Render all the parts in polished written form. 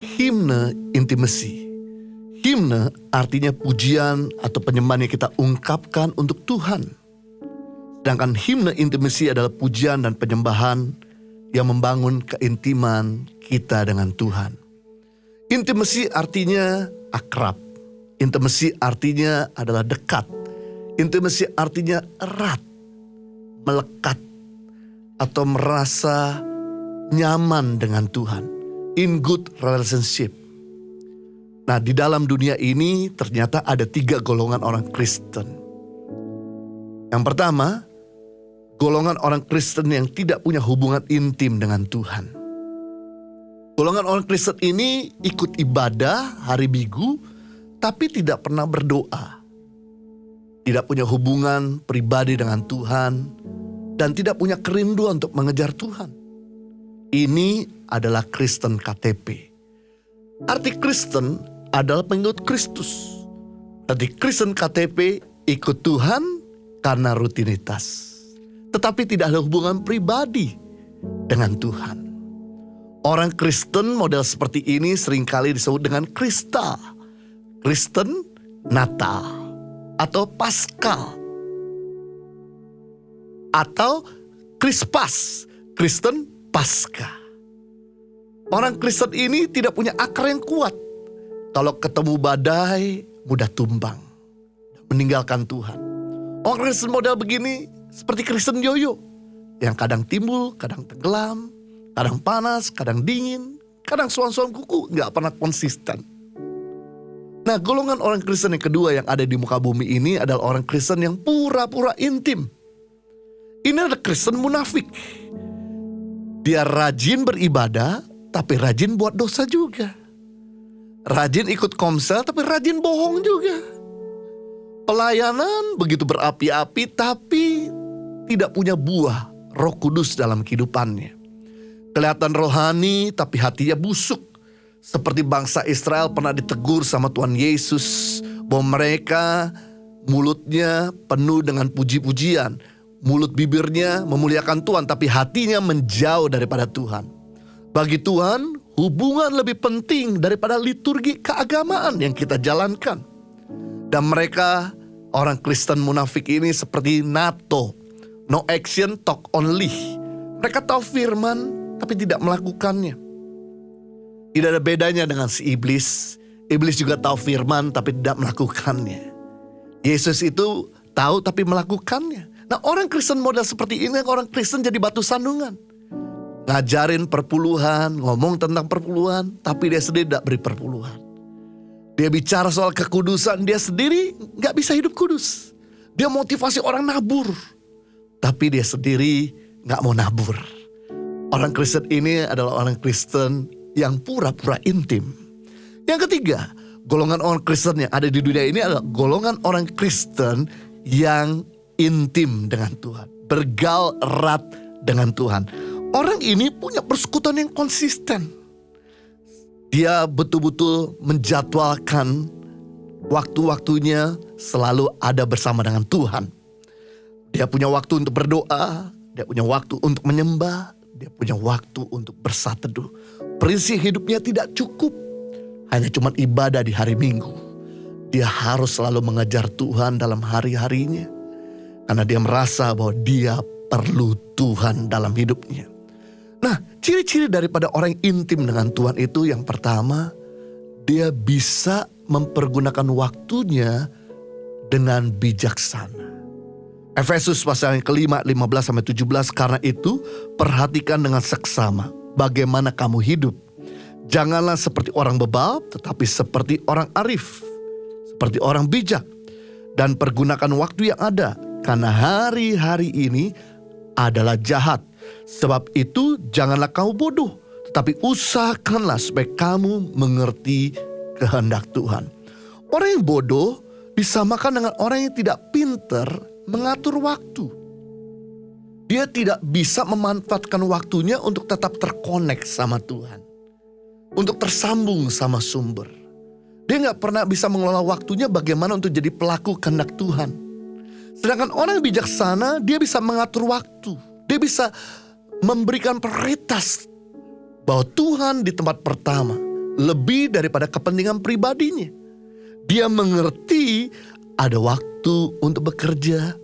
himne intimasi. Himne artinya pujian atau penyembahan yang kita ungkapkan untuk Tuhan. Sedangkan himne intimasi adalah pujian dan penyembahan yang membangun keintiman kita dengan Tuhan. Intimasi artinya akrab. Intimasi artinya adalah dekat. Intimasi artinya erat, melekat, atau merasa nyaman dengan Tuhan. In good relationship. Nah, di dalam dunia ini ternyata ada 3 golongan orang Kristen. Yang pertama, golongan orang Kristen yang tidak punya hubungan intim dengan Tuhan. Golongan orang Kristen ini ikut ibadah hari Minggu, tapi tidak pernah berdoa. Tidak punya hubungan pribadi dengan Tuhan, dan tidak punya kerinduan untuk mengejar Tuhan. Ini adalah Kristen KTP. Arti Kristen adalah pengikut Kristus. Arti Kristen KTP ikut Tuhan karena rutinitas, tetapi tidak ada hubungan pribadi dengan Tuhan. Orang Kristen model seperti ini seringkali disebut dengan Krista, Kristen Natal, atau Paskal, atau Krispas, Kristen Pasca. Orang Kristen ini tidak punya akar yang kuat. Kalau ketemu badai, mudah tumbang, meninggalkan Tuhan. Orang Kristen model begini seperti Kristen yoyo, yang kadang timbul, kadang tenggelam, kadang panas, kadang dingin, kadang suam-suam kuku, gak pernah konsisten. Nah, golongan orang Kristen yang kedua yang ada di muka bumi ini adalah orang Kristen yang pura-pura intim. Ini adalah Kristen munafik. Dia rajin beribadah, tapi rajin buat dosa juga. Rajin ikut komsel, tapi rajin bohong juga. Pelayanan begitu berapi-api, tapi tidak punya buah Roh Kudus dalam kehidupannya. Kelihatan rohani, tapi hatinya busuk. Seperti bangsa Israel pernah ditegur sama Tuhan Yesus, bahwa mereka mulutnya penuh dengan puji-pujian. Mulut bibirnya memuliakan Tuhan, tapi hatinya menjauh daripada Tuhan. Bagi Tuhan, hubungan lebih penting daripada liturgi keagamaan yang kita jalankan. Dan mereka, orang Kristen munafik ini seperti NATO, no action, talk only. Mereka tahu firman, tapi tidak melakukannya. Tidak ada bedanya dengan si iblis. Iblis juga tahu firman, tapi tidak melakukannya. Yesus itu tahu, tapi melakukannya. Nah, orang Kristen model seperti ini, orang Kristen jadi batu sandungan. Ngajarin perpuluhan, ngomong tentang perpuluhan, tapi dia sendiri tidak beri perpuluhan. Dia bicara soal kekudusan, dia sendiri gak bisa hidup kudus. Dia motivasi orang nabur, tapi dia sendiri gak mau nabur. Orang Kristen ini adalah orang Kristen yang pura-pura intim. Yang ketiga, golongan orang Kristen yang ada di dunia ini adalah golongan orang Kristen yang intim dengan Tuhan, bergaul erat dengan Tuhan. Orang ini punya persekutuan yang konsisten. Dia betul-betul menjadwalkan waktu-waktunya selalu ada bersama dengan Tuhan. Dia punya waktu untuk berdoa, dia punya waktu untuk menyembah, dia punya waktu untuk bersatu teduh. Prinsip hidupnya tidak cukup hanya cuma ibadah di hari Minggu. Dia harus selalu mengejar Tuhan dalam hari-harinya. Karena dia merasa bahwa dia perlu Tuhan dalam hidupnya. Nah, ciri-ciri daripada orang intim dengan Tuhan itu yang pertama, dia bisa mempergunakan waktunya dengan bijaksana. Efesus pasal yang kelima, 15-17, karena itu perhatikan dengan seksama bagaimana kamu hidup. Janganlah seperti orang bebal, tetapi seperti orang arif, seperti orang bijak. Dan pergunakan waktu yang ada, karena hari-hari ini adalah jahat. Sebab itu janganlah kamu bodoh, tetapi usahakanlah supaya kamu mengerti kehendak Tuhan. Orang yang bodoh disamakan dengan orang yang tidak pintar mengatur waktu. Dia tidak bisa memanfaatkan waktunya untuk tetap terkonek sama Tuhan, untuk tersambung sama sumber. Dia gak pernah bisa mengelola waktunya bagaimana untuk jadi pelaku kehendak Tuhan. Sedangkan orang bijaksana, dia bisa mengatur waktu. Dia bisa memberikan prioritas bahwa Tuhan di tempat pertama. lebih daripada kepentingan pribadinya. Dia mengerti ada waktu untuk bekerja,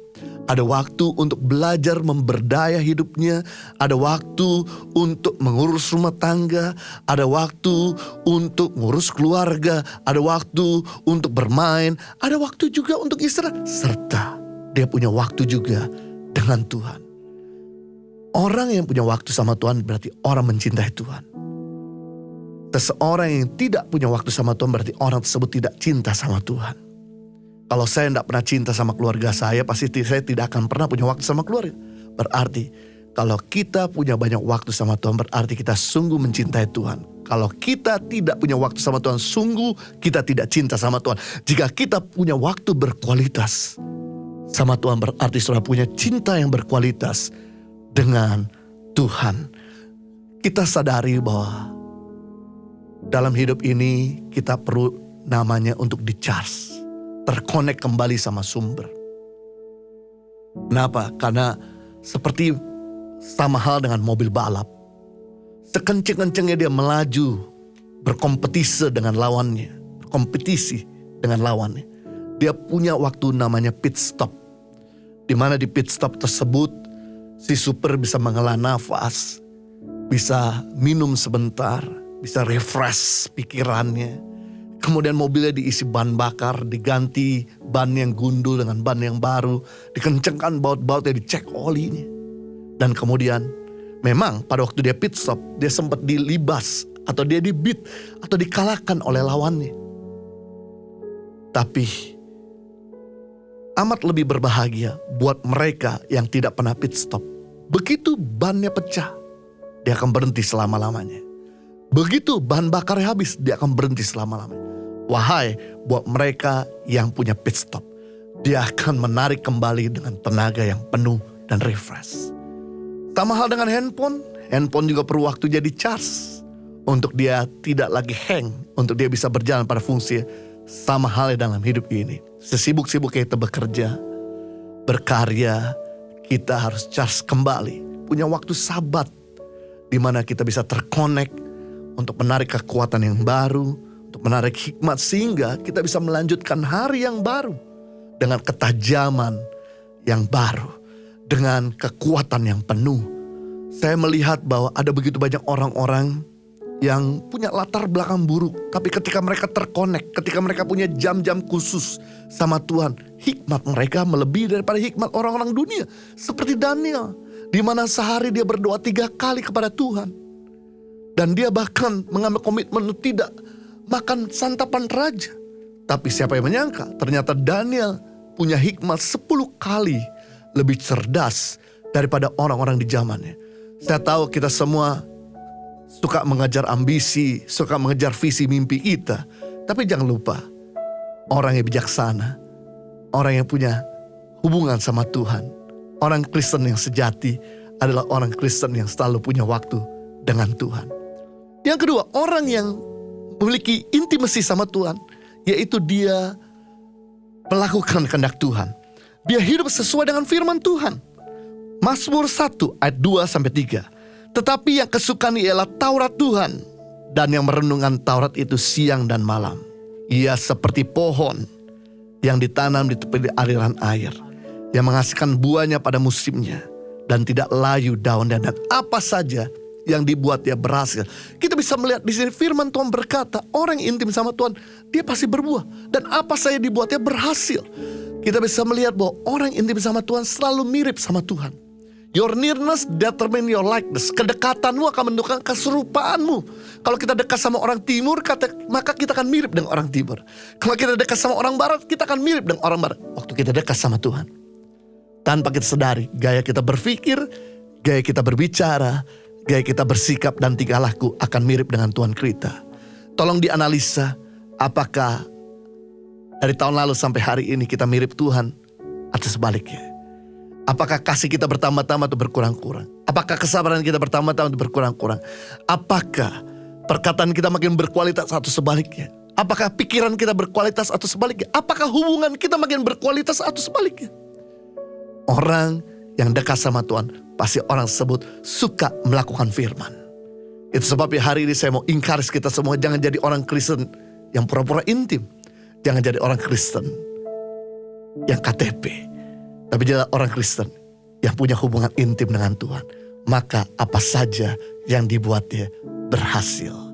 ada waktu untuk belajar memberdaya hidupnya, ada waktu untuk mengurus rumah tangga, ada waktu untuk ngurus keluarga, ada waktu untuk bermain, ada waktu juga untuk istirahat, serta dia punya waktu juga dengan Tuhan. Orang yang punya waktu sama Tuhan berarti orang mencintai Tuhan. Seseorang yang tidak punya waktu sama Tuhan berarti orang tersebut tidak cinta sama Tuhan. Kalau saya tidak pernah cinta sama keluarga saya, pasti saya tidak akan pernah punya waktu sama keluarga. Berarti kalau kita punya banyak waktu sama Tuhan, berarti kita sungguh mencintai Tuhan. Kalau kita tidak punya waktu sama Tuhan, sungguh kita tidak cinta sama Tuhan. Jika kita punya waktu berkualitas sama Tuhan, berarti sudah punya cinta yang berkualitas dengan Tuhan. Kita sadari bahwa dalam hidup ini kita perlu namanya untuk di-charge. Terkonek kembali sama sumber. Kenapa? Karena seperti sama hal dengan mobil balap. Sekenceng-kencengnya dia melaju, berkompetisi dengan lawannya. Dia punya waktu namanya pit stop. Di mana di pit stop tersebut, si super bisa menghela nafas, bisa minum sebentar, bisa refresh pikirannya. Kemudian mobilnya diisi bahan bakar, diganti ban yang gundul dengan ban yang baru, dikencengkan baut-bautnya, dicek olinya. Dan kemudian memang pada waktu dia pit stop, dia sempat dilibas atau dia dibit atau dikalahkan oleh lawannya. Tapi amat lebih berbahagia buat mereka yang tidak pernah pit stop. Begitu bannya pecah, dia akan berhenti selama-lamanya. Begitu bahan bakarnya habis, dia akan berhenti selama-lamanya. Wahai buat mereka yang punya pit stop, dia akan menarik kembali dengan tenaga yang penuh dan refresh. Sama hal dengan handphone juga perlu waktu jadi charge. Untuk dia tidak lagi hang, untuk dia bisa berjalan pada fungsi. Sama halnya dalam hidup ini. Sesibuk-sibuk kita bekerja, berkarya, kita harus charge kembali. Punya waktu sabat, di mana kita bisa terkonek untuk menarik kekuatan yang baru, untuk menarik hikmat sehingga kita bisa melanjutkan hari yang baru dengan ketajaman yang baru, dengan kekuatan yang penuh. Saya melihat bahwa ada begitu banyak orang-orang yang punya latar belakang buruk, tapi ketika mereka terkonek, ketika mereka punya jam-jam khusus sama Tuhan, hikmat mereka melebihi daripada hikmat orang-orang dunia. Seperti Daniel, di mana sehari dia berdoa 3 kali kepada Tuhan. Dan dia bahkan mengambil komitmen untuk tidak makan santapan raja. Tapi siapa yang menyangka, ternyata Daniel punya hikmat 10 kali lebih cerdas daripada orang-orang di zamannya. Saya tahu kita semua suka mengejar ambisi, suka mengejar visi mimpi kita. Tapi jangan lupa, orang yang bijaksana, orang yang punya hubungan sama Tuhan, orang Kristen yang sejati adalah orang Kristen yang selalu punya waktu dengan Tuhan. Yang kedua, orang yang memiliki intimasi sama Tuhan, yaitu dia melakukan kehendak Tuhan. Dia hidup sesuai dengan firman Tuhan. Mazmur 1 ayat 2-3. Tetapi yang kesukaan ialah Taurat Tuhan, dan yang merenungkan Taurat itu siang dan malam. Ia seperti pohon yang ditanam di tepi aliran air, yang menghasilkan buahnya pada musimnya, dan tidak layu daunnya, dan apa saja yang dibuat dia berhasil. Kita bisa melihat di sini firman Tuhan berkata, orang yang intim sama Tuhan, dia pasti berbuah. Dan apa saja dibuatnya berhasil. Kita bisa melihat bahwa orang yang intim sama Tuhan selalu mirip sama Tuhan. Your nearness determine your likeness. Kedekatanmu akan menentukan keserupaanmu. Kalau kita dekat sama orang timur, maka kita akan mirip dengan orang timur. Kalau kita dekat sama orang barat, kita akan mirip dengan orang barat. Waktu kita dekat sama Tuhan, tanpa kita sadari, gaya kita berpikir, gaya kita berbicara, gaya kita bersikap dan tingkah laku akan mirip dengan Tuhan kita. Tolong dianalisa, apakah dari tahun lalu sampai hari ini kita mirip Tuhan atau sebaliknya? Apakah kasih kita bertambah-tambah atau berkurang-kurang? Apakah kesabaran kita bertambah-tambah atau berkurang-kurang? Apakah perkataan kita makin berkualitas atau sebaliknya? Apakah pikiran kita berkualitas atau sebaliknya? Apakah hubungan kita makin berkualitas atau sebaliknya? Orang yang dekat sama Tuhan, pasti orang tersebut suka melakukan firman. Itu sebabnya hari ini saya mau encourage kita semua, jangan jadi orang Kristen yang pura-pura intim. Jangan jadi orang Kristen yang KTP. Tapi jadi orang Kristen yang punya hubungan intim dengan Tuhan. Maka apa saja yang dibuatnya berhasil.